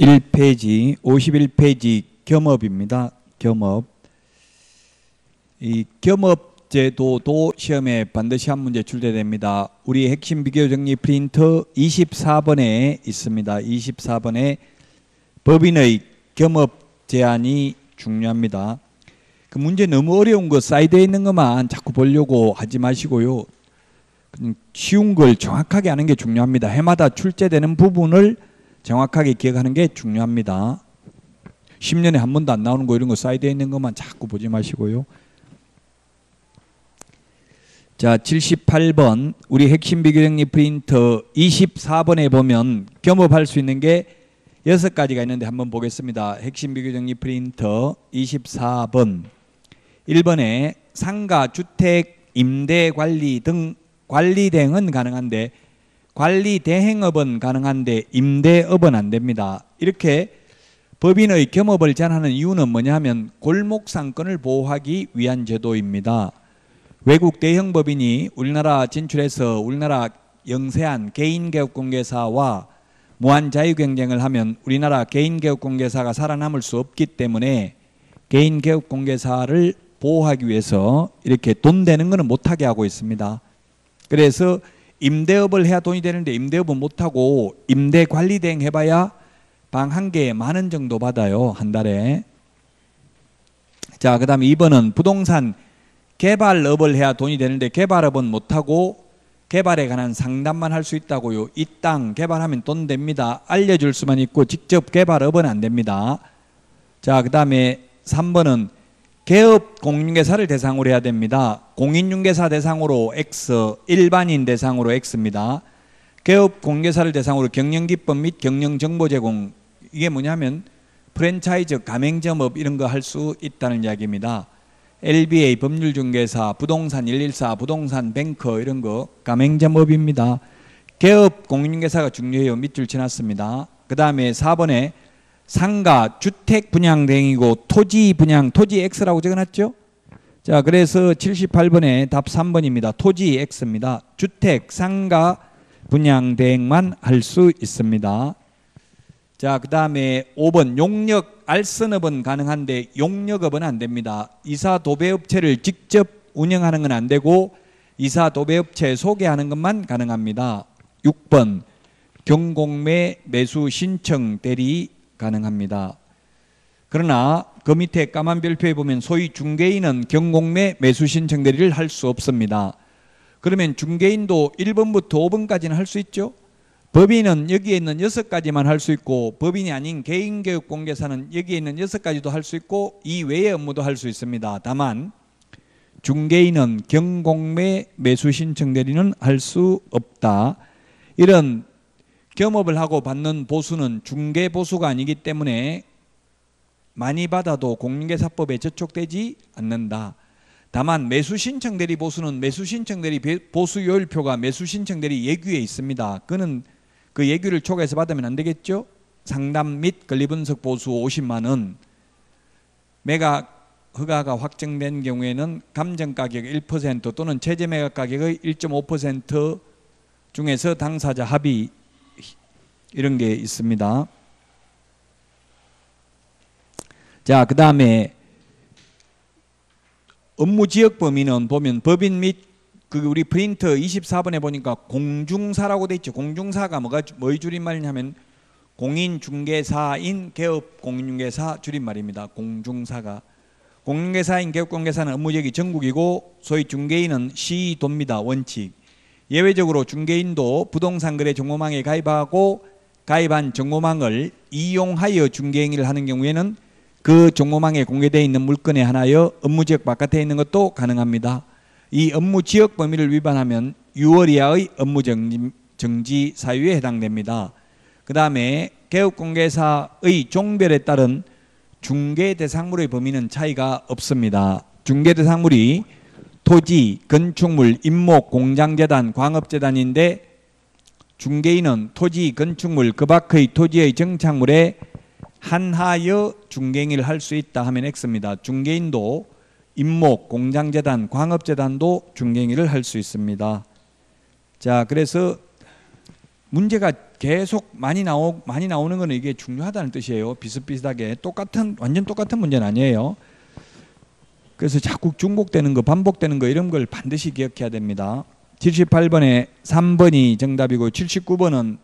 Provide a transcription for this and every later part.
1페이지 51페이지 겸업입니다. 겸업. 이 겸업 제도도 시험에 반드시 한 문제 출제됩니다. 우리 핵심 비교 정리 프린터 24번에 있습니다. 24번에 법인의 겸업 제한이 중요합니다. 그 문제 너무 어려운 거 사이드에 있는 것만 자꾸 보려고 하지 마시고요. 쉬운 걸 정확하게 하는 게 중요합니다. 해마다 출제되는 부분을 정확하게 기억하는 게 중요합니다. 10년에 한 번도 안 나오는 거 이런 거 사이드에 있는 것만 자꾸 보지 마시고요. 자, 78번 우리 핵심 비교 정리 프린터 24번에 보면 겸업할 수 있는 게 6가지가 있는데 한번 보겠습니다. 핵심 비교 정리 프린터 24번 1번에 상가, 주택, 임대 관리 등 관리 대행은 가능한데 관리 대행업은 가능한데 임대업은 안 됩니다. 이렇게 법인의 겸업을 제한하는 이유는 뭐냐 하면 골목상권을 보호하기 위한 제도입니다. 외국 대형 법인이 우리나라 진출해서 우리나라 영세한 개인개업공개사와 무한 자유경쟁을 하면 우리나라 개인개업공개사가 살아남을 수 없기 때문에 개인개업공개사를 보호하기 위해서 이렇게 돈 되는 거는 못하게 하고 있습니다. 그래서 임대업을 해야 돈이 되는데 임대업은 못하고 임대관리대행 해봐야 방 한 개에 10,000원 정도 받아요. 한 달에. 자, 그 다음에 2번은 부동산 개발업을 해야 돈이 되는데 개발업은 못하고 개발에 관한 상담만 할 수 있다고요. 이 땅 개발하면 돈 됩니다. 알려줄 수만 있고 직접 개발업은 안 됩니다. 자, 그 다음에 3번은 개업 공인중개사를 대상으로 해야 됩니다. 공인중개사 대상으로 X, 일반인 대상으로 X입니다. 개업 공인중개사를 대상으로 경영기법 및 경영정보 제공, 이게 뭐냐면 프랜차이즈, 가맹점업 이런 거 할 수 있다는 이야기입니다. LBA, 법률중개사, 부동산 114, 부동산 뱅커 이런 거 가맹점업입니다. 개업 공인중개사가 중요해요. 밑줄 쳐놨습니다. 그 다음에 4번에 상가, 주택 분양 대행이고 토지 분양, 토지 X라고 적어놨죠? 자, 그래서 78번에 답 3번입니다. 토지 X입니다. 주택, 상가 분양 대행만 할 수 있습니다. 자, 그 다음에 5번 용역, 알선업은 가능한데 용역업은 안 됩니다. 이사 도배업체를 직접 운영하는 건 안 되고 이사 도배업체 소개하는 것만 가능합니다. 6번 경공매 매수 신청 대리 가능합니다. 그러나 그 밑에 까만 별표에 보면 소위 중개인은 경공매 매수 신청 대리를 할 수 없습니다. 그러면 중개인도 1번부터 5번까지는 할 수 있죠. 법인은 여기에 있는 6가지만 할 수 있고 법인이 아닌 개인교육공개사는 여기에 있는 6가지도 할 수 있고 이 외의 업무도 할 수 있습니다. 다만 중개인은 경공매 매수 신청 대리는 할 수 없다. 이런 겸업을 하고 받는 보수는 중개보수가 아니기 때문에 많이 받아도 공인중개사법에 저촉되지 않는다. 다만 매수신청대리 보수는 매수신청대리 보수요율표가 매수신청대리 예규에 있습니다. 그는 그 예규를 초과해서 받으면 안 되겠죠. 상담 및 권리분석 보수 50만 원. 매각 허가가 확정된 경우에는 감정가격 1% 또는 최저매각 가격의 1.5% 중에서 당사자 합의 이런 게 있습니다. 자, 그 다음에 업무 지역 범위는 보면 법인 및 그 우리 프린터 24번에 보니까 공중사라고 돼 있죠. 공중사가 뭐의 줄임말이냐면 공인중개사인 개업 공인중개사 줄임말입니다. 공중사가. 공인중개사인 개업공개사는 업무 지역이 전국이고 소위 중개인은 시도입니다. 원칙. 예외적으로 중개인도 부동산 거래 정보망에 가입하고 가입한 정보망을 이용하여 중개행위를 하는 경우에는 그 정보망에 공개되어 있는 물건에 한하여 업무지역 바깥에 있는 것도 가능합니다. 이 업무지역 범위를 위반하면 6월 이하의 업무정지 사유에 해당됩니다. 그 다음에 개업공개사의 종별에 따른 중개대상물의 범위는 차이가 없습니다. 중개대상물이 토지, 건축물, 임목, 공장재단, 광업재단인데 중개인은 토지, 건축물, 그 밖의 토지의 정착물에 한하여 중개행위를 할 수 있다 하면 X입니다. 중개인도 임목, 공장재단, 광업재단도 중개행위를 할 수 있습니다. 자, 그래서 문제가 계속 많이 나오는 거는 이게 중요하다는 뜻이에요. 비슷비슷하게 완전 똑같은 문제는 아니에요. 그래서 자꾸 중복되는 거, 반복되는 거 이런 걸 반드시 기억해야 됩니다. 78번에 3번이 정답이고 79번은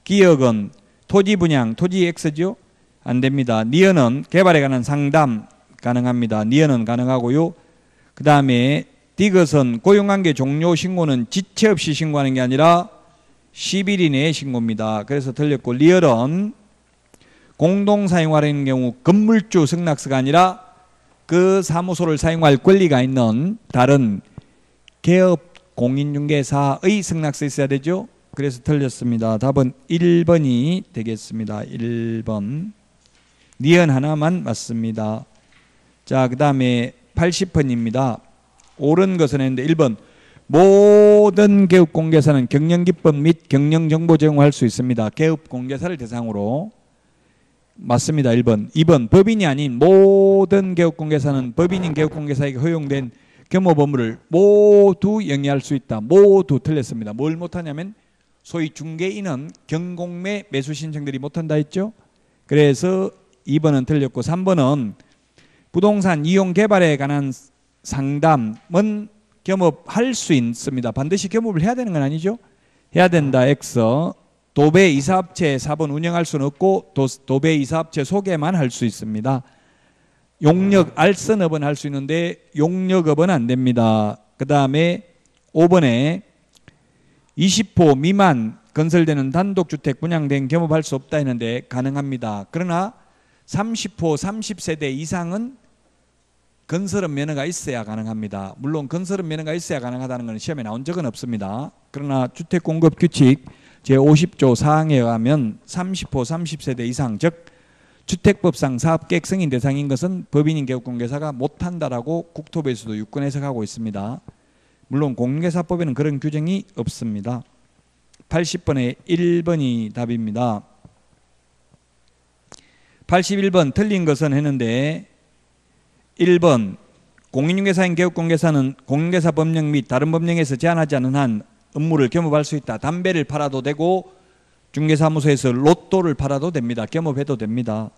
기억은 토지 분양, 토지 X죠? 안 됩니다. 니은은 개발에 관한 상담 가능합니다. 니은은 가능하고요. 그 다음에 디귿은 고용관계 종료 신고는 지체 없이 신고하는 게 아니라 10일 이내에 신고입니다. 그래서 틀렸고, 리얼은 공동 사용하려는 경우 건물주 승낙서가 아니라 그 사무소를 사용할 권리가 있는 다른 개업 공인중개사의 승낙서 있어야 되죠. 그래서 틀렸습니다. 답은 1번이 되겠습니다. 1번. 니은 하나만 맞습니다. 자, 그 다음에 80번입니다. 옳은 것은 했는데 1번. 모든 개업공개사는 경영기법 및 경영정보 제공할 수 있습니다. 개업공개사를 대상으로. 맞습니다. 1번. 2번. 법인이 아닌 모든 개업공개사는 법인인 개업공개사에게 허용된 겸업 업무를 모두 영위할 수 있다. 모두 틀렸습니다. 뭘 못하냐면 소위 중개인은 경공매 매수 신청들이 못한다 했죠. 그래서 2번은 틀렸고, 3번은 부동산 이용 개발에 관한 상담은 겸업할 수 있습니다. 반드시 겸업을 해야 되는 건 아니죠. 해야 된다. X. 도배 이사업체 4번 운영할 수는 없고 도배 이사업체 소개만 할 수 있습니다. 용역 알선업은 할 수 있는데 용역업은 안 됩니다. 그 다음에 5번에 20호 미만 건설되는 단독주택 분양된 겸업할 수 없다 했는데 가능합니다. 그러나 30호 30세대 이상은 건설업 면허가 있어야 가능합니다. 물론 건설업 면허가 있어야 가능하다는 것은 시험에 나온 적은 없습니다. 그러나 주택공급규칙 제50조 사항에 의하면 30호 30세대 이상, 즉 주택법상 사업계획 승인 대상인 것은 법인인 개업공개사가 못한다라고 국토부에서도 유권 해석하고 있습니다. 물론 공개사법에는 그런 규정이 없습니다. 80번에 1번이 답입니다. 81번 틀린 것은 했는데 1번 공인중개사인 개업공개사는 공인중개사 법령 및 다른 법령에서 제한하지 않은 한 업무를 겸업할 수 있다. 담배를 팔아도 되고 중개사무소에서 로또를 팔아도 됩니다. 겸업해도 됩니다.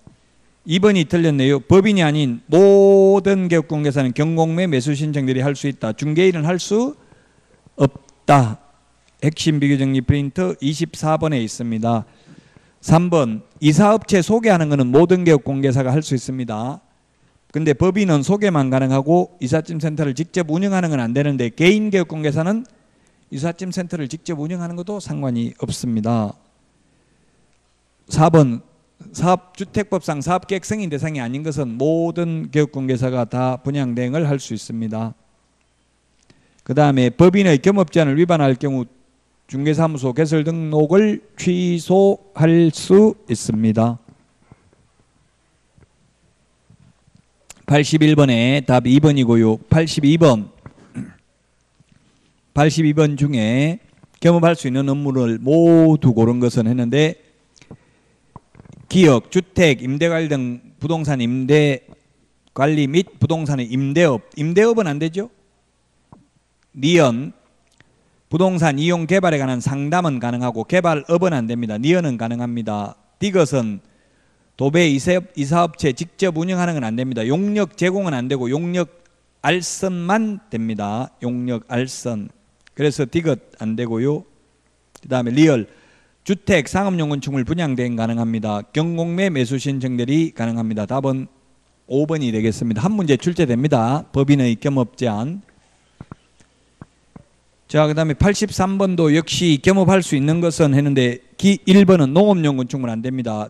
2번이 틀렸네요. 법인이 아닌 모든 개업공개사는 경공매 매수 신청들이 할 수 있다. 중개인은 할 수 없다. 핵심 비교정리 프린터 24번에 있습니다. 3번 이사업체 소개하는 것은 모든 개업공개사가 할 수 있습니다. 근데 법인은 소개만 가능하고 이삿짐 센터를 직접 운영하는 건 안 되는데 개인 개업공개사는 이삿짐 센터를 직접 운영하는 것도 상관이 없습니다. 4번 주택법상 사업계획 승인 대상이 아닌 것은 모든 개업공개사가 다 분양 대행을 할 수 있습니다. 그 다음에 법인의 겸업 제한을 위반할 경우 중개사무소 개설 등록을 취소할 수 있습니다. 81번에 답 2번이고요. 82번 중에 겸업할 수 있는 업무를 모두 고른 것은 했는데 기업, 주택, 임대관리 등 부동산 임대관리 및 부동산의 임대업은 안 되죠. 니은 부동산 이용 개발에 관한 상담은 가능하고 개발업은 안 됩니다. 니은은 가능합니다. 디귿은 도배 이사업체 직접 운영하는 건 안 됩니다. 용역 제공은 안 되고 용역 알선만 됩니다. 용역 알선. 그래서 디귿 안 되고요. 그 다음에 리얼 주택 상업용 건축물 분양 대행 가능합니다. 경공매 매수 신청들이 가능합니다. 답은 5번이 되겠습니다. 한 문제 출제됩니다. 법인의 겸업 제한. 자, 그 다음에 83번도 역시 겸업할 수 있는 것은 했는데 1번은 농업용 건축물 안 됩니다.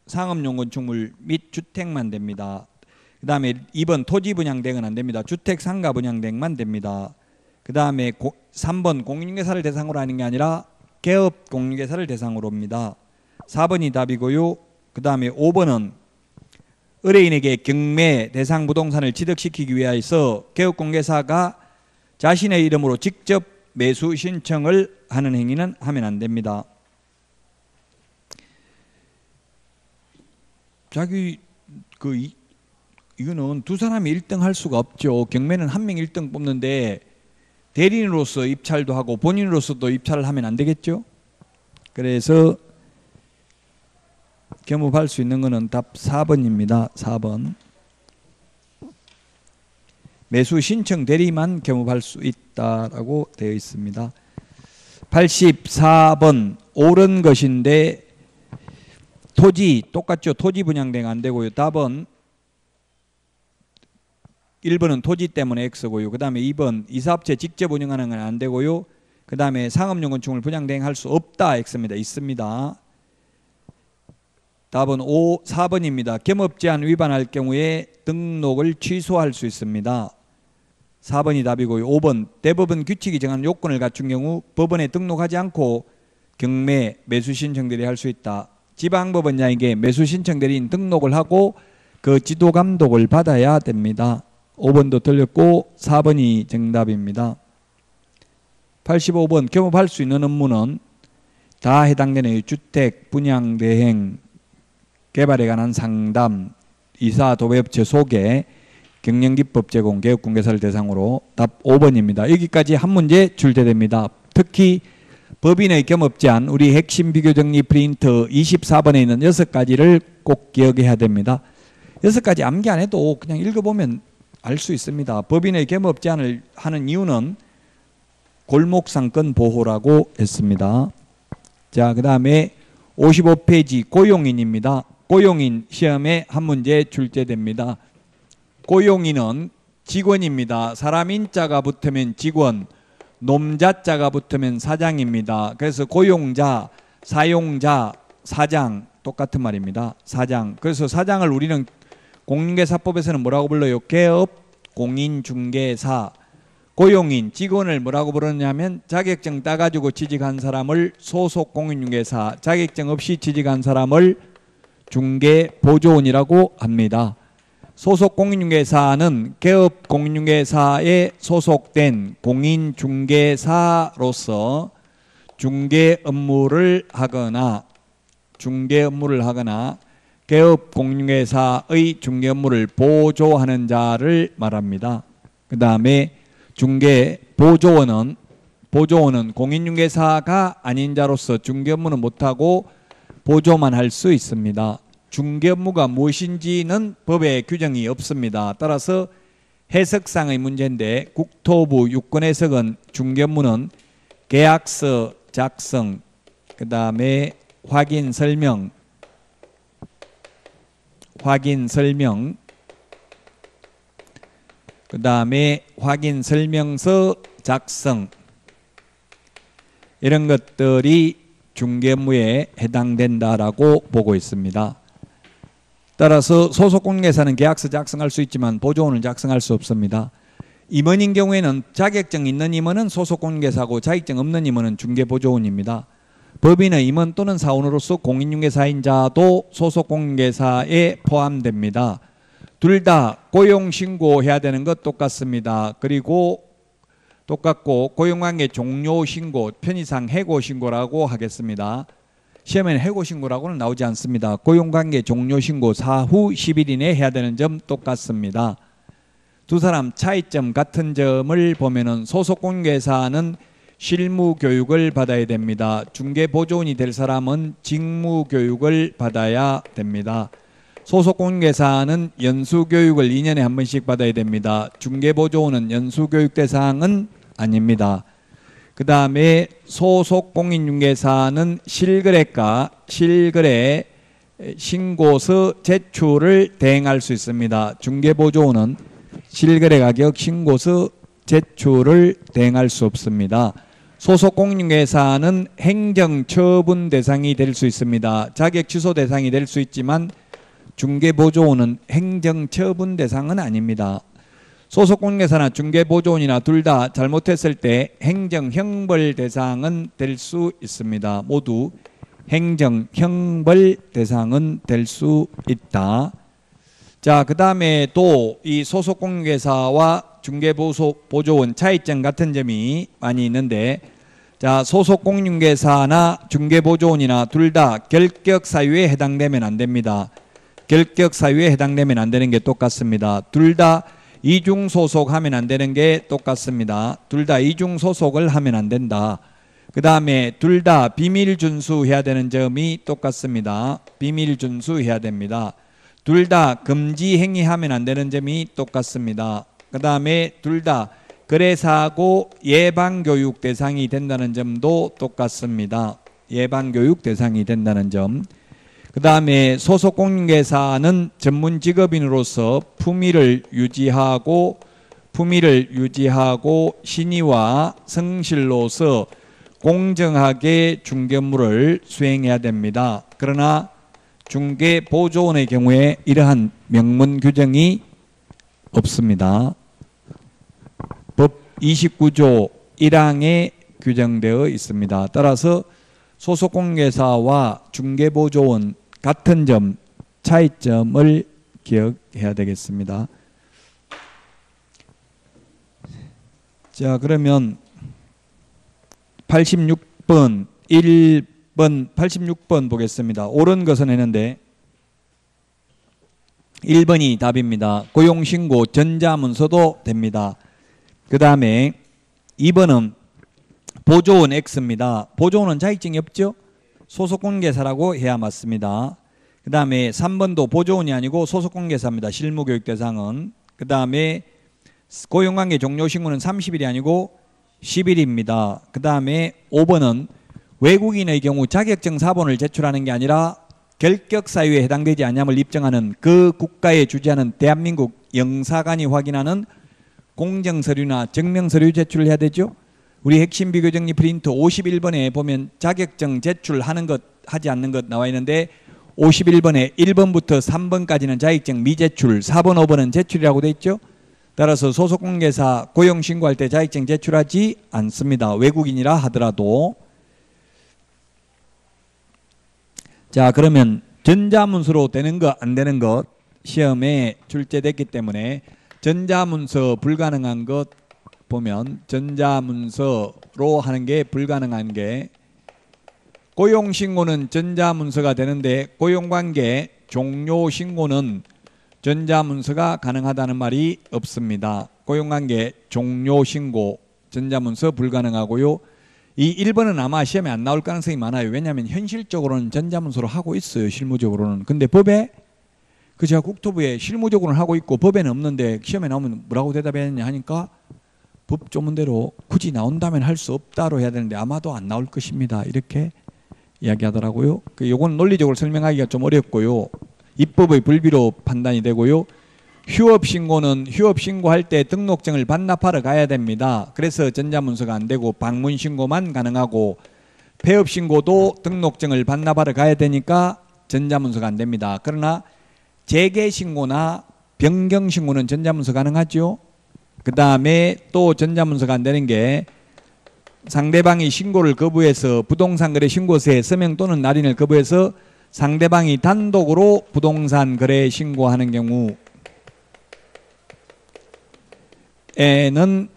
상업용 건축물 및 주택만 됩니다. 그 다음에 2번 토지 분양 대행은 안 됩니다. 주택 상가 분양 대행만 됩니다. 그 다음에 3번 공인중개사를 대상으로 하는 게 아니라 개업 공인중개사를 대상으로입니다. 4번이 답이고요. 그 다음에 5번은 의뢰인에게 경매 대상 부동산을 취득시키기 위해서 개업공개사가 자신의 이름으로 직접 매수 신청을 하는 행위는 하면 안 됩니다. 이거는 두 사람이 1등 할 수가 없죠. 경매는 한 명 1등 뽑는데 대리인으로서 입찰도 하고 본인으로서도 입찰을 하면 안 되겠죠. 그래서 겸업할 수 있는 것은 답 4번입니다. 4번. 매수 신청 대리만 겸업할 수 있다라고 되어 있습니다. 84번 옳은 것인데 토지 똑같죠. 토지 분양대가 안 되고요. 답은 1번은 토지 때문에 X고요. 그 다음에 2번 이사업체 직접 운영하는 건 안 되고요. 그 다음에 상업용 건축물 분양대행할 수 없다 X입니다. 있습니다. 답은 4번입니다. 겸업 제한 위반할 경우에 등록을 취소할 수 있습니다. 4번이 답이고요. 5번 대법원 규칙이 정한 요건을 갖춘 경우 법원에 등록하지 않고 경매 매수 신청 대리 할 수 있다. 지방법원장에게 매수 신청 대리인 등록을 하고 그 지도 감독을 받아야 됩니다. 5번도 틀렸고 4번이 정답입니다. 85번 겸업할 수 있는 업무는 다 해당되는 주택, 분양, 대행, 개발에 관한 상담, 이사, 도배업체 소개, 경영기법 제공, 개업공개사를 대상으로 답 5번입니다. 여기까지 한 문제 출제됩니다. 특히 법인의 겸업 제한, 우리 핵심 비교정리 프린터 24번에 있는 6가지를 꼭 기억해야 됩니다. 6가지 암기 안 해도 그냥 읽어보면 알 수 있습니다. 법인의 겸업 제한을 하는 이유는 골목상권 보호라고 했습니다. 자, 그 다음에 55페이지 고용인입니다. 고용인 시험에 한 문제 출제됩니다. 고용인은 직원입니다. 사람 인자가 붙으면 직원, 놈자자가 붙으면 사장입니다. 그래서 고용자, 사용자, 사장 똑같은 말입니다. 사장. 그래서 사장을 우리는 공인중개사법에서는 뭐라고 불러요? 개업 공인중개사. 고용인, 직원을 뭐라고 부르냐면 자격증 따가지고 취직한 사람을 소속 공인중개사, 자격증 없이 취직한 사람을 중개보조원이라고 합니다. 소속 공인중개사는 개업 공인중개사에 소속된 공인중개사로서 중개 업무를 하거나 개업 공인중개사의 중개 업무를 보조하는 자를 말합니다. 그 다음에 중개보조원은 공인중개사가 아닌 자로서 중개 업무는 못하고 보조만 할 수 있습니다. 중개 업무가 무엇인지는 법에 규정이 없습니다. 따라서 해석상의 문제인데 국토부 유권 해석은 중개 업무는 계약서 작성, 그 다음에 확인 설명, 그 다음에 확인 설명서 작성, 이런 것들이 중개 업무에 해당된다라고 보고 있습니다. 따라서 소속 공인중개사는 계약서 작성할 수 있지만 보조원을 작성할 수 없습니다. 임원인 경우에는 자격증 있는 임원은 소속 공인중개사고 자격증 없는 임원은 중개보조원입니다. 법인의 임원 또는 사원으로서 공인중개사인 자도 소속 공인중개사에 포함됩니다. 둘 다 고용신고해야 되는 것 똑같습니다. 그리고 똑같고 고용관계 종료신고, 편의상 해고신고라고 하겠습니다. 시험에는 해고신고라고는 나오지 않습니다. 고용관계 종료신고 사후 10일 이내에 해야 되는 점 똑같습니다. 두 사람 차이점 같은 점을 보면은 소속 공인중개사는 실무교육을 받아야 됩니다. 중개보조원이 될 사람은 직무교육을 받아야 됩니다. 소속 공인중개사는 연수교육을 2년에 한 번씩 받아야 됩니다. 중개보조원은 연수교육 대상은 아닙니다. 그 다음에 소속 공인중개사는 실거래가, 실거래 신고서 제출을 대행할 수 있습니다. 중개보조원은 실거래 가격 신고서 제출을 대행할 수 없습니다. 소속 공인중개사는 행정처분 대상이 될 수 있습니다. 자격 취소 대상이 될 수 있지만 중개보조원은 행정처분 대상은 아닙니다. 소속 공인중개사나 중개보조원이나 둘 다 잘못했을 때 행정형벌 대상은 될 수 있습니다. 모두 행정형벌 대상은 될 수 있다. 자, 그 다음에 또 이 소속 공인중개사와 중개보조원 차이점 같은 점이 많이 있는데, 자, 소속 공인중개사나 중개보조원이나 둘 다 결격 사유에 해당되면 안 됩니다. 결격 사유에 해당되면 안 되는 게 똑같습니다. 둘 다 이중 소속하면 안 되는 게 똑같습니다. 둘 다 이중 소속을 하면 안 된다. 그 다음에 둘 다 비밀 준수해야 되는 점이 똑같습니다. 비밀 준수해야 됩니다. 둘 다 금지 행위하면 안 되는 점이 똑같습니다. 그 다음에 둘 다 거래사고 예방교육 대상이 된다는 점도 똑같습니다. 예방교육 대상이 된다는 점. 그 다음에 소속공인회사는 전문 직업인으로서 품위를 유지하고 신의와 성실로서 공정하게 중개업무를 수행해야 됩니다. 그러나 중개보조원의 경우에 이러한 명문 규정이 없습니다. 법 29조 1항에 규정되어 있습니다. 따라서 소속공인회사와 중개보조원 같은 점, 차이점을 기억해야 되겠습니다. 자, 그러면 86번 86번 보겠습니다. 옳은 것은 했는데 1번이 답입니다. 고용신고 전자문서도 됩니다. 그 다음에 2번은 보조원 X입니다. 보조원은 자격증이 없죠? 소속공인회사라고 해야 맞습니다. 그 다음에 3번도 보조원이 아니고 소속공인회사입니다. 실무교육 대상은. 그 다음에 고용관계 종료신고는 30일이 아니고 10일입니다. 그 다음에 5번은 외국인의 경우 자격증 사본을 제출하는 게 아니라 결격 사유에 해당되지 않냐을 입증하는 그 국가에 주재하는 대한민국 영사관이 확인하는 공정서류나 증명서류 제출을 해야 되죠. 우리 핵심 비교정리 프린트 51번에 보면 자격증 제출하는 것 하지 않는 것 나와 있는데 51번에 1번부터 3번까지는 자격증 미제출, 4번 5번은 제출이라고 돼 있죠. 따라서 소속공인회사 고용신고할 때 자격증 제출하지 않습니다. 외국인이라 하더라도. 자, 그러면 전자문서로 되는 것 안 되는 것 시험에 출제됐기 때문에 전자문서 불가능한 것 보면 전자문서로 하는 게 불가능한 게 고용신고는 전자문서가 되는데 고용관계 종료신고는 전자문서가 가능하다는 말이 없습니다. 고용관계 종료신고 전자문서 불가능하고요. 이 1번은 아마 시험에 안 나올 가능성이 많아요. 왜냐하면 현실적으로는 전자문서로 하고 있어요. 실무적으로는. 근데 법에 제가 국토부에 실무적으로는 하고 있고 법에는 없는데 시험에 나오면 뭐라고 대답해야 되냐 하니까 법 조문대로 굳이 나온다면 할 수 없다로 해야 되는데 아마도 안 나올 것입니다. 이렇게 이야기하더라고요. 요건 논리적으로 설명하기가 좀 어렵고요. 입법의 불비로 판단이 되고요. 휴업신고는 휴업신고할 때 등록증을 반납하러 가야 됩니다. 그래서 전자문서가 안 되고 방문신고만 가능하고 폐업신고도 등록증을 반납하러 가야 되니까 전자문서가 안 됩니다. 그러나 재개신고나 변경신고는 전자문서 가능하죠. 그 다음에 또 전자문서가 안 되는 게 상대방이 신고를 거부해서 부동산 거래 신고서에 서명 또는 날인을 거부해서 상대방이 단독으로 부동산 거래 신고하는 경우에는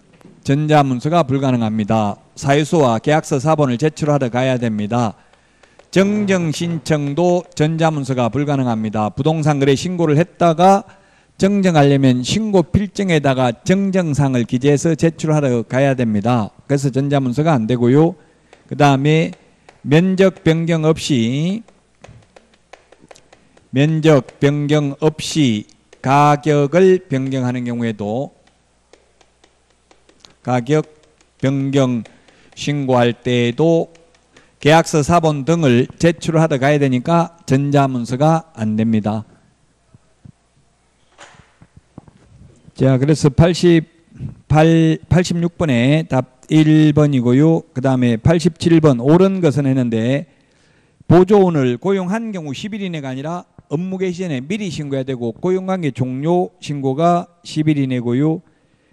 전자문서가 불가능합니다. 사유서와 계약서 사본을 제출하러 가야 됩니다. 정정신청도 전자문서가 불가능합니다. 부동산 거래 신고를 했다가 정정하려면 신고 필증에다가 정정사항을 기재해서 제출하러 가야 됩니다. 그래서 전자문서가 안 되고요. 그 다음에 면적 변경 없이 가격을 변경하는 경우에도 가격 변경 신고할 때에도 계약서 사본 등을 제출하러 가야 되니까 전자문서가 안 됩니다. 자, 그래서 86번에 답 1번이고요. 그 다음에 87번 옳은 것은 했는데 보조원을 고용한 경우 10일 이내가 아니라 업무 개시 전에 미리 신고해야 되고 고용관계 종료 신고가 10일 이내고요.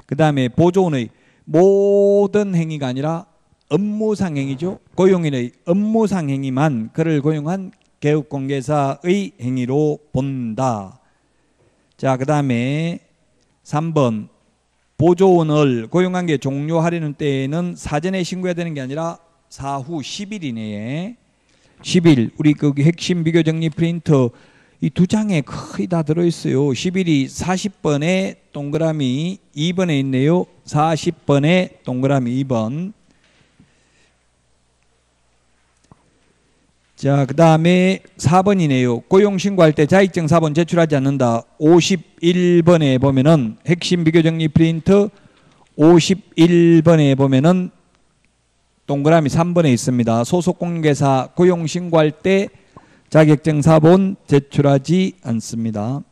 그 다음에 보조원의 모든 행위가 아니라 업무상 행위죠. 고용인의 업무상 행위만 그를 고용한 개업공개사의 행위로 본다. 자, 그 다음에 3번 보조원을 고용관계 종료하려는 때에는 사전에 신고해야 되는 게 아니라 사후 10일 이내에 10일 우리 거기 핵심 비교정리 프린터 이 두 장에 거의 다 들어있어요. 10일이 40번에 동그라미 2번에 있네요. 40번에 동그라미 2번. 자, 그 다음에 4번이네요. 고용신고할 때 자격증 4번 제출하지 않는다. 51번에 보면은 핵심 비교정리 프린터 51번에 보면은 동그라미 3번에 있습니다. 소속공개사 고용신고할 때 자격증 4번 제출하지 않습니다.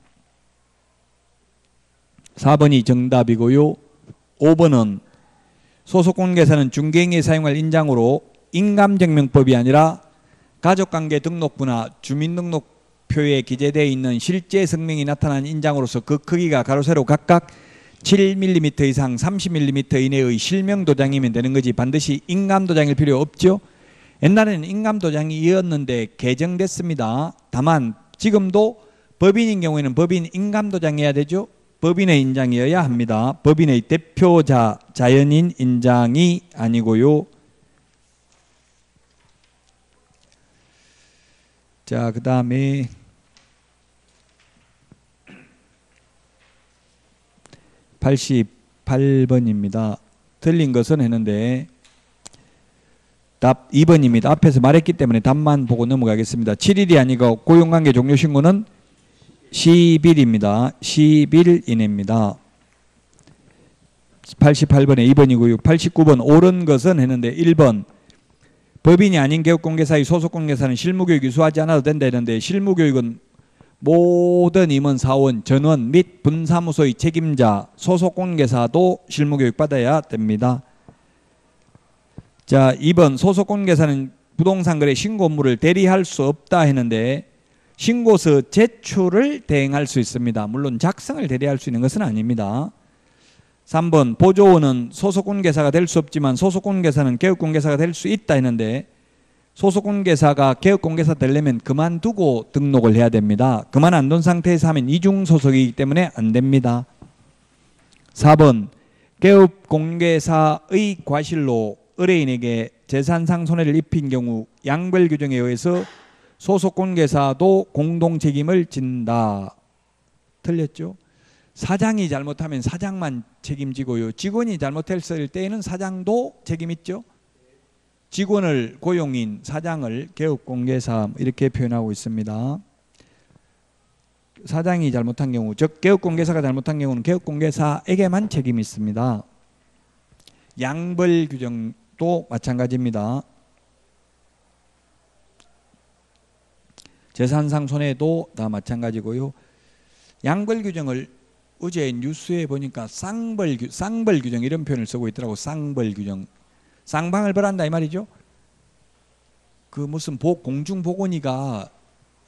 4번이 정답이고요. 5번은 소속공개사는 중개인이 사용할 인장으로 인감증명법이 아니라 가족관계 등록부나 주민등록표에 기재되어 있는 실제 성명이 나타난 인장으로서 그 크기가 가로 세로 각각 7mm 이상 30mm 이내의 실명도장이면 되는 거지 반드시 인감도장일 필요 없죠. 옛날에는 인감도장이었는데 개정됐습니다. 다만 지금도 법인인 경우에는 법인 인감도장이어야 되죠. 법인의 인장이어야 합니다. 법인의 대표자 자연인 인장이 아니고요. 자, 그 다음에 88번입니다. 틀린 것은 했는데 답 2번입니다. 앞에서 말했기 때문에 답만 보고 넘어가겠습니다. 7일이 아니고 고용관계 종료신고는 10일입니다. 10일 이내입니다. 88번에 2번이고요. 89번 옳은 것은 했는데 1번 법인이 아닌 개업공개사의 소속공개사는 실무교육이 수하지 않아도 된다 했는데 실무교육은 모든 임원, 사원, 전원 및 분사무소의 책임자, 소속공개사도 실무교육 받아야 됩니다. 자, 2번 소속공개사는 부동산 거래 신고 업무를 대리할 수 없다 했는데 신고서 제출을 대행할 수 있습니다. 물론 작성을 대리할 수 있는 것은 아닙니다. 3번 보조원은 소속공개사가 될 수 없지만 소속공개사는 개업공개사가 될 수 있다 했는데 소속공개사가 개업공개사 되려면 그만두고 등록을 해야 됩니다. 그만 안 둔 상태에서 하면 이중소속이기 때문에 안 됩니다. 4번 개업공개사의 과실로 의뢰인에게 재산상 손해를 입힌 경우 양벌 규정에 의해서 소속공개사도 공동책임을 진다. 틀렸죠? 사장이 잘못하면 사장만 책임지고요. 직원이 잘못했을 때에는 사장도 책임 있죠. 직원을 고용인, 사장을 개업공개사 이렇게 표현하고 있습니다. 사장이 잘못한 경우, 즉 개업공개사가 잘못한 경우는 개업공개사에게만 책임이 있습니다. 양벌 규정도 마찬가지입니다. 재산상 손해도 다 마찬가지고요. 양벌 규정을 어제 뉴스에 보니까 쌍벌 규정 이런 표현을 쓰고 있더라고. 쌍벌 규정. 쌍방을 벌한다 이 말이죠. 그 무슨 공중보건의가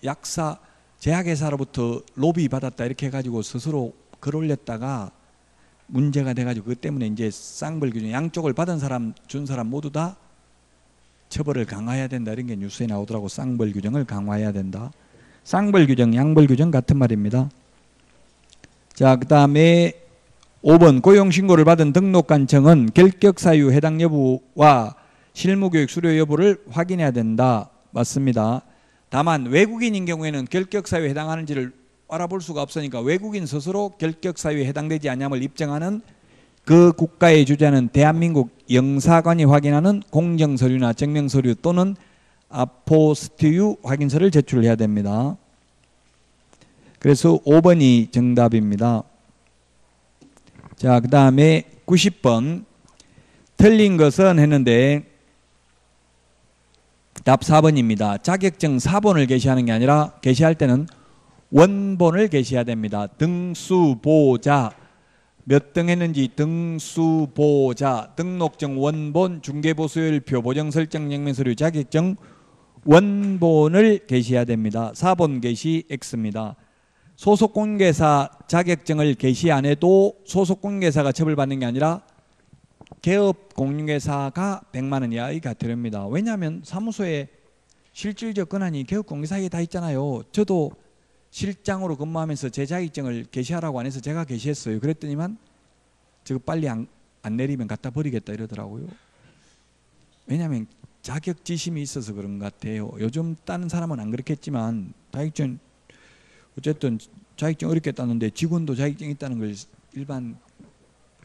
약사 제약회사로부터 로비 받았다 이렇게 해가지고 스스로 글 올렸다가 문제가 돼가지고 그것 때문에 이제 쌍벌 규정 양쪽을 받은 사람 준 사람 모두 다 처벌을 강화해야 된다 이런 게 뉴스에 나오더라고. 쌍벌 규정을 강화해야 된다. 쌍벌 규정, 양벌 규정 같은 말입니다. 자, 그 다음에 5번 고용신고를 받은 등록관청은 결격사유 해당 여부와 실무교육 수료 여부를 확인해야 된다. 맞습니다. 다만 외국인인 경우에는 결격사유에 해당하는지를 알아볼 수가 없으니까 외국인 스스로 결격사유에 해당되지 않냐을 입증하는 그 국가의 주재하는 대한민국 영사관이 확인하는 공정서류나 증명서류 또는 아포스티유 확인서를 제출해야 됩니다. 그래서 5번이 정답입니다. 자, 그 다음에 90번 틀린 것은 했는데 답 4번입니다. 자격증 4번을 게시하는 게 아니라 게시할 때는 원본을 게시해야 됩니다. 등수보자 몇 등 했는지 등수보자 등록증 원본 중개보수율표 보정설정 영면서류 자격증 원본을 게시해야 됩니다. 4번 게시 X입니다. 소속공개사 자격증을 게시 안 해도 소속공개사가 처벌받는 게 아니라 개업공개사가 100만 원 이하의 과태료입니다. 왜냐하면 사무소에 실질적 권한이 개업공개사에게 다 있잖아요. 저도 실장으로 근무하면서 제 자격증을 게시하라고 안 해서 제가 게시했어요. 그랬더니만 저거 빨리 안 내리면 갖다 버리겠다 이러더라고요. 왜냐하면 자격지심이 있어서 그런 것 같아요. 요즘 다른 사람은 안 그렇겠지만 자격증 어쨌든 자격증 어렵게 땄는데 직원도 자격증 있다는 걸 일반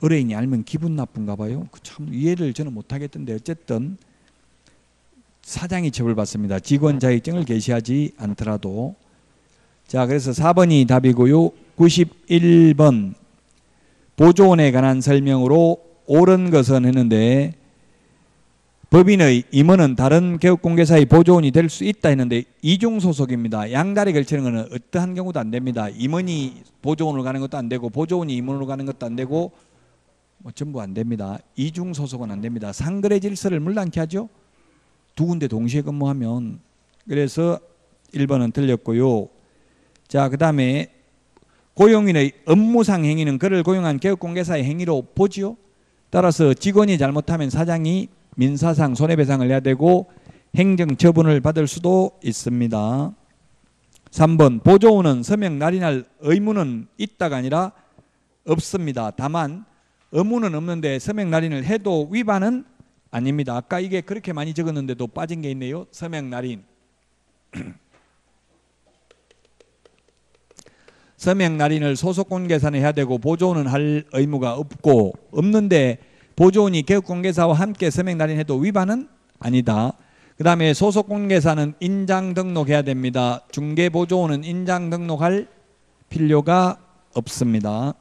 의뢰인이 알면 기분 나쁜가 봐요. 참 이해를 저는 못하겠던데 어쨌든 사장이 처벌받습니다. 직원 자격증을 게시하지 않더라도. 자, 그래서 4번이 답이고요. 91번 보조원에 관한 설명으로 옳은 것은 했는데 법인의 임원은 다른 개업공개사의 보조원이 될 수 있다 했는데 이중소속입니다. 양다리 걸치는 것은 어떠한 경우도 안 됩니다. 임원이 보조원으로 가는 것도 안 되고 보조원이 임원으로 가는 것도 안 되고 뭐 전부 안 됩니다. 이중소속은 안 됩니다. 상거래 질서를 물랑케 하죠. 두 군데 동시에 근무하면. 그래서 1번은 틀렸고요. 자, 그 다음에 고용인의 업무상 행위는 그를 고용한 개업공개사의 행위로 보지요. 따라서 직원이 잘못하면 사장이 민사상 손해배상을 해야 되고 행정처분을 받을 수도 있습니다. 3번 보조원은 서명 날인할 의무는 있다가 아니라 없습니다. 다만 의무는 없는데 서명 날인을 해도 위반은 아닙니다. 아까 이게 그렇게 많이 적었는데도 빠진 게 있네요. 서명 날인. 서명 날인을 소속공개사는 해야 되고 보조원은 할 의무가 없는데 보조원이 개업공개사와 함께 서명 날인해도 위반은 아니다. 그 다음에 소속공개사는 인장 등록해야 됩니다. 중개보조원은 인장 등록할 필요가 없습니다.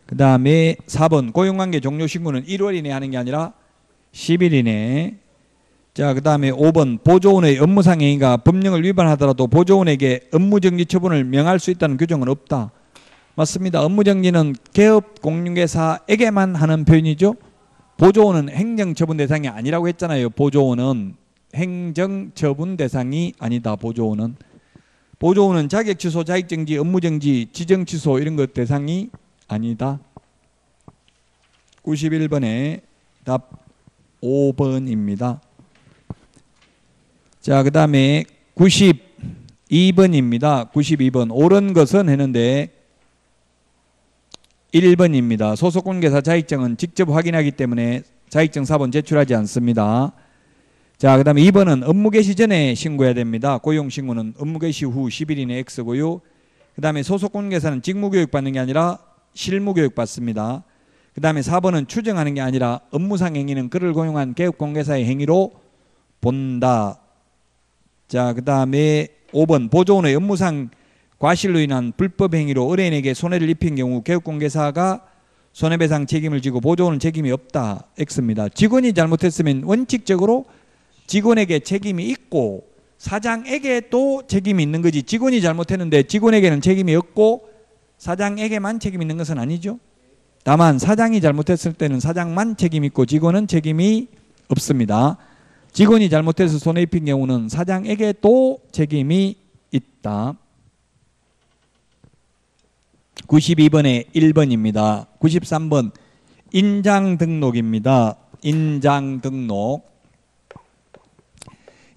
그 다음에 4번 고용관계 종료 신고는 1월 이내에 하는 게 아니라 10일 이내에. 자, 그 다음에 5번 보조원의 업무상 행위가 법령을 위반하더라도 보조원에게 업무정지 처분을 명할 수 있다는 규정은 없다. 맞습니다. 업무정지는 개업공개사에게만 하는 표현이죠. 보조원은 행정처분 대상이 아니라고 했잖아요. 보조원은 행정처분 대상이 아니다. 보조원은 자격취소, 자격정지, 업무정지, 지정취소 이런 것 대상이 아니다. 91번에 답 5번입니다. 자, 그 다음에 92번입니다. 92번 옳은 것은 했는데 1번입니다. 소속공개사 자격증은 직접 확인하기 때문에 자격증 사본 제출하지 않습니다. 자, 그 다음에 2번은 업무 개시 전에 신고해야 됩니다. 고용신고는 업무 개시 후 10일 이내 X고요. 그 다음에 소속공개사는 직무교육 받는 게 아니라 실무교육 받습니다. 그 다음에 4번은 추정하는 게 아니라 업무상 행위는 그를 고용한 개업공개사의 행위로 본다. 자, 그 다음에 5번 보조원의 업무상 과실로 인한 불법 행위로 의뢰인에게 손해를 입힌 경우 개업공개사가 손해배상 책임을 지고 보조원은 책임이 없다. X입니다. 직원이 잘못했으면 원칙적으로 직원에게 책임이 있고 사장에게도 책임이 있는 거지. 직원이 잘못했는데 직원에게는 책임이 없고 사장에게만 책임이 있는 것은 아니죠. 다만 사장이 잘못했을 때는 사장만 책임이 있고 직원은 책임이 없습니다. 직원이 잘못해서 손해 입힌 경우는 사장에게도 책임이 있다. 92번에 1번입니다. 93번 인장등록입니다. 인장등록.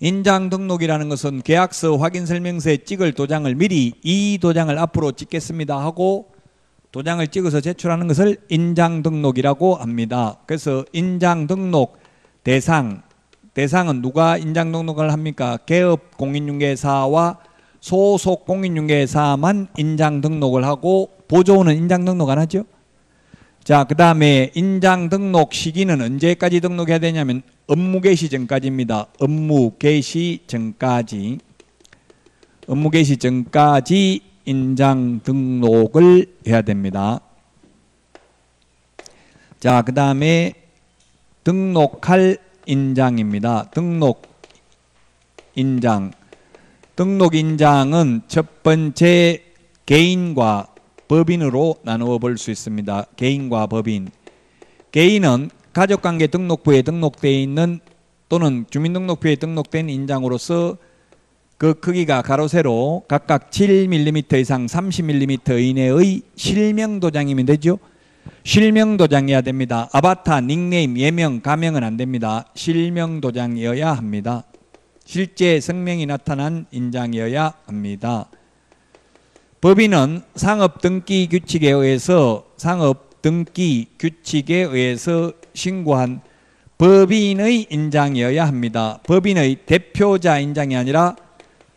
인장등록이라는 것은 계약서 확인설명서에 찍을 도장을 미리 이 도장을 앞으로 찍겠습니다 하고 도장을 찍어서 제출하는 것을 인장등록이라고 합니다. 그래서 인장등록 대상은 누가 인장등록을 합니까? 개업공인중개사와 소속공인중개사만 인장등록을 하고 보조원은 인장등록 안 하죠. 자, 그 다음에 인장등록 시기는 언제까지 등록해야 되냐면 업무 개시 전까지입니다. 업무 개시 전까지 인장등록을 해야 됩니다. 자, 그 다음에 등록할 인장입니다. 등록인장은 첫 번째 개인과 법인으로 나누어 볼 수 있습니다. 개인과 법인. 개인은 가족관계 등록부에 등록되어 있는 또는 주민등록부에 등록된 인장으로서 그 크기가 가로 세로 각각 7mm 이상 30mm 이내의 실명도장이면 되죠. 실명도장이어야 됩니다. 아바타, 닉네임, 예명, 가명은 안 됩니다. 실명도장이어야 합니다. 실제 성명이 나타난 인장이어야 합니다. 법인은 상업등기규칙에 의해서 신고한 법인의 인장이어야 합니다. 법인의 대표자 인장이 아니라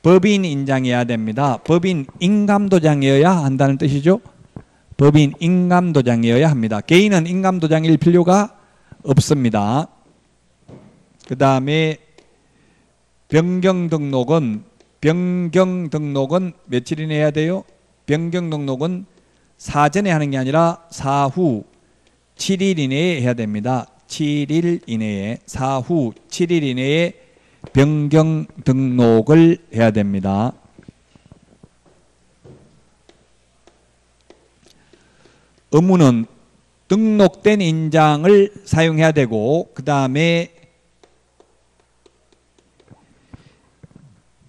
법인 인장이어야 됩니다. 법인 인감도장이어야 한다는 뜻이죠. 법인 인감도장이어야 합니다. 개인은 인감도장일 필요가 없습니다. 그 다음에 변경 등록은 며칠 이내 해야 돼요? 변경 등록은 사전에 하는 게 아니라 사후 7일 이내에 해야 됩니다. 7일 이내에, 사후 7일 이내에 변경 등록을 해야 됩니다. 의무는 등록된 인장을 사용해야 되고, 그 다음에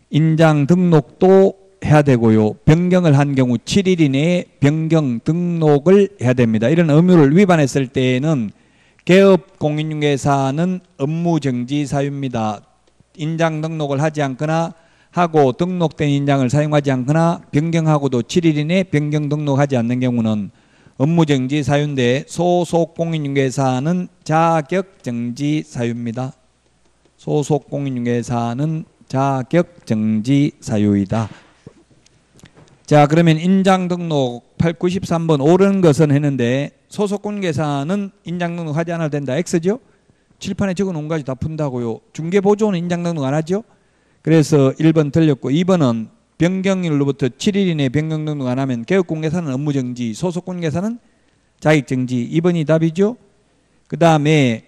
인장 등록도 해야 되고요. 변경을 한 경우 7일 이내에 변경 등록을 해야 됩니다. 이런 의무를 위반했을 때에는 개업 공인중개사는 업무정지 사유입니다. 인장 등록을 하지 않거나 하고 등록된 인장을 사용하지 않거나 변경하고도 7일 이내에 변경 등록하지 않는 경우는 업무정지 사유인데, 소속 공인중개사는 자격정지 사유입니다. 소속 공인중개사는 자격정지 사유이다. 자, 그러면 인장 등록 893번 옳은 것은 했는데, 소속 공인중개사는 인장 등록하지 않아도 된다. X죠? 칠판에 적어 놓은 가지 다 푼다고요. 중개보조는 인장 등록 안 하죠? 그래서 1번 틀렸고, 2번은 변경일로부터 7일 이내에 변경 등록 안 하면 개업공개사는 업무정지, 소속공개사는 자격정지. 2번이 답이죠. 그 다음에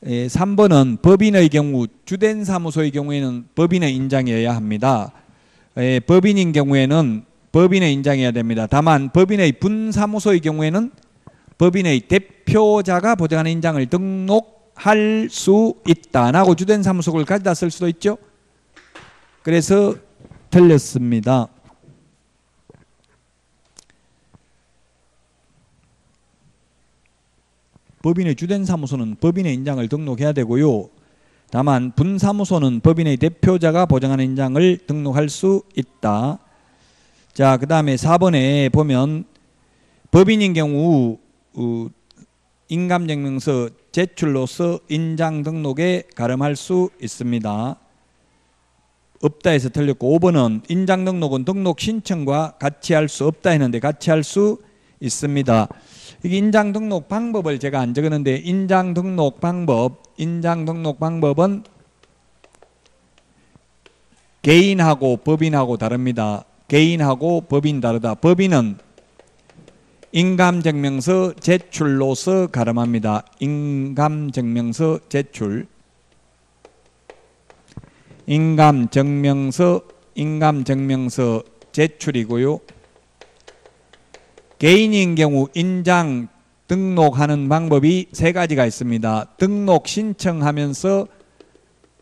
3번은 법인의 경우, 주된 사무소의 경우에는 법인의 인장이어야 합니다. 법인인 경우에는 법인의 인장이어야 됩니다. 다만 법인의 분사무소의 경우에는 법인의 대표자가 보장하는 인장을 등록할 수 있다. 나고 주된 사무소를 가져다 쓸 수도 있죠. 그래서 틀렸습니다. 법인의 주된 사무소는 법인의 인장을 등록해야 되고요. 다만 분사무소는 법인의 대표자가 보장하는 인장을 등록할 수 있다. 자, 그 다음에 4번에 보면 법인인 경우 인감증명서 제출로서 인장 등록에 가름할 수 있습니다. 없다 해서 틀렸고, 5번은 인장 등록은 등록 신청과 같이 할 수 없다 했는데 같이 할 수 있습니다. 이게 인장 등록 방법을 제가 안 적었는데, 인장 등록 방법은 개인하고 법인하고 다릅니다. 개인하고 법인 다르다. 법인은 인감증명서 제출로서 가름합니다. 인감증명서 제출. 인감증명서 제출이고요. 개인인 경우 인장 등록하는 방법이 3가지가 있습니다. 등록 신청하면서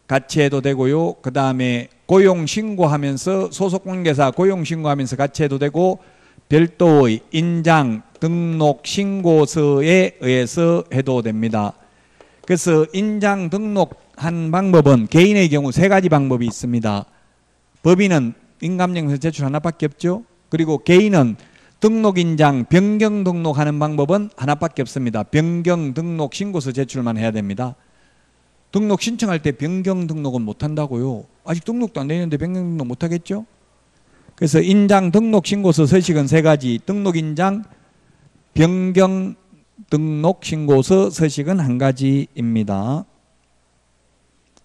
같이 해도 되고요. 그 다음에 고용신고하면서, 소속공인중개사 고용신고하면서 같이 해도 되고, 별도의 인장 등록신고서에 의해서 해도 됩니다. 그래서 인장 등록한 방법은 개인의 경우 3가지 방법이 있습니다. 법인은 인감증명서 제출 하나밖에 없죠. 그리고 개인은 등록인장 변경 등록하는 방법은 하나밖에 없습니다. 변경 등록 신고서 제출만 해야 됩니다. 등록 신청할 때 변경 등록은 못한다고요. 아직 등록도 안 되는데 변경 등록 못하겠죠. 그래서 인장 등록 신고서 서식은 3가지, 등록인장 변경 등록 신고서 서식은 1가지입니다.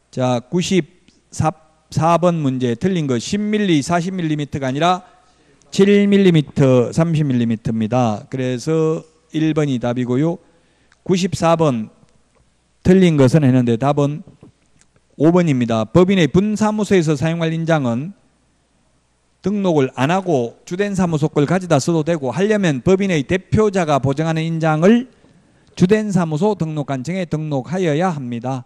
자, 94번 문제 틀린 거 10mm, 40mm가 아니라 7mm, 30mm입니다. 그래서 1번이 답이고요. 94번 틀린 것은 했는데 답은 5번입니다. 법인의 분사무소에서 사용할 인장은 등록을 안 하고 주된 사무소 걸 가져다 써도 되고, 하려면 법인의 대표자가 보장하는 인장을 주된 사무소 등록관청에 등록하여야 합니다.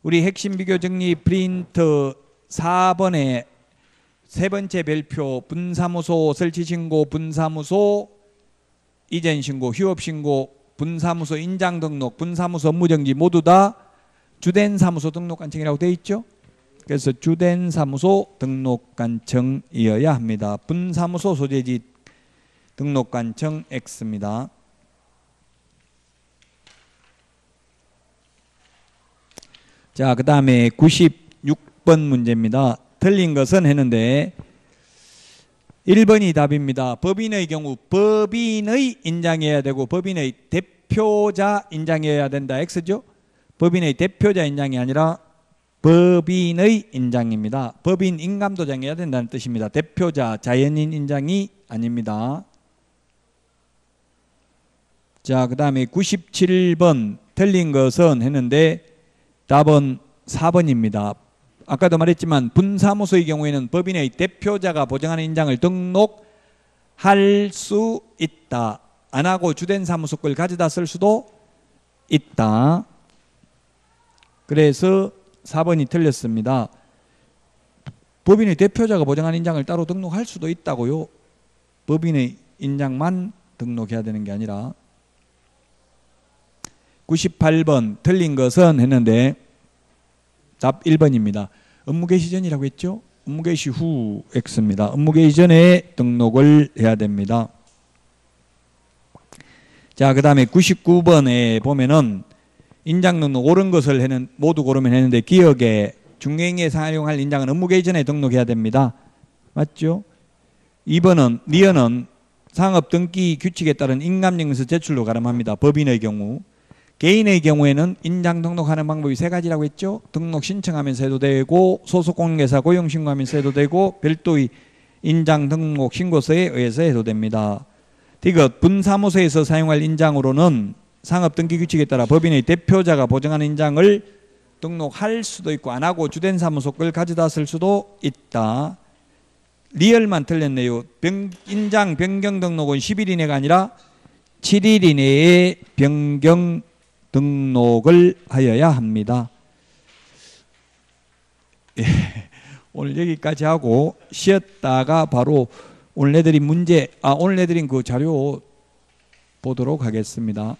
우리 핵심 비교 정리 프린터 4번에 3번째 별표 분사무소 설치신고, 분사무소 이전신고, 휴업신고, 분사무소 인장등록, 분사무소 업무정지 모두 다 주된 사무소 등록관청이라고 되어 있죠. 그래서 주된 사무소 등록관청이어야 합니다. 분사무소 소재지 등록관청 X입니다. 자, 그 다음에 96번 문제입니다. 틀린 것은 했는데 1번이 답입니다. 법인의 경우 법인의 인장해야 되고 법인의 대표자 인장이어야 된다. X죠. 법인의 대표자 인장이 아니라 법인의 인장입니다. 법인 인감도장이어야 된다는 뜻입니다. 대표자 자연인 인장이 아닙니다. 자, 그 다음에 97번 틀린 것은 했는데 답은 4번입니다. 아까도 말했지만 분사무소의 경우에는 법인의 대표자가 보증하는 인장을 등록할 수 있다. 안 하고 주된 사무소 걸 가져다 쓸 수도 있다. 그래서 4번이 틀렸습니다. 법인의 대표자가 보증하는 인장을 따로 등록할 수도 있다고요. 법인의 인장만 등록해야 되는 게 아니라. 98번 틀린 것은 했는데 답 1번입니다. 업무 개시 전이라고 했죠? 업무 개시 후 X입니다. 업무 개시 전에 등록을 해야 됩니다. 자, 그 다음에 99번에 보면은 인장 등록 옳은 것을 모두 고르면 했는데 기억에 중개인에 사용할 인장은 업무 개시 전에 등록해야 됩니다. 맞죠? 2번은 니은은 상업 등기 규칙에 따른 인감증서 제출로 가름합니다. 법인의 경우. 개인의 경우에는 인장 등록하는 방법이 3가지라고 했죠. 등록 신청하면서 해도 되고 소속 공인중개사 고용 신고하면서 해도 되고 별도의 인장 등록 신고서에 의해서 해도 됩니다. 디귿 분사무소에서 사용할 인장으로는 상업 등기 규칙에 따라 법인의 대표자가 보증하는 인장을 등록할 수도 있고 안 하고 주된 사무소 걸 가져다 쓸 수도 있다. 리얼만 틀렸네요. 인장 변경 등록은 10일 이내가 아니라 7일 이내에 변경 등록을 하여야 합니다. 예, 오늘 여기까지 하고 쉬었다가 바로 오늘 내드린 문제, 오늘 내드린 그 자료 보도록 하겠습니다.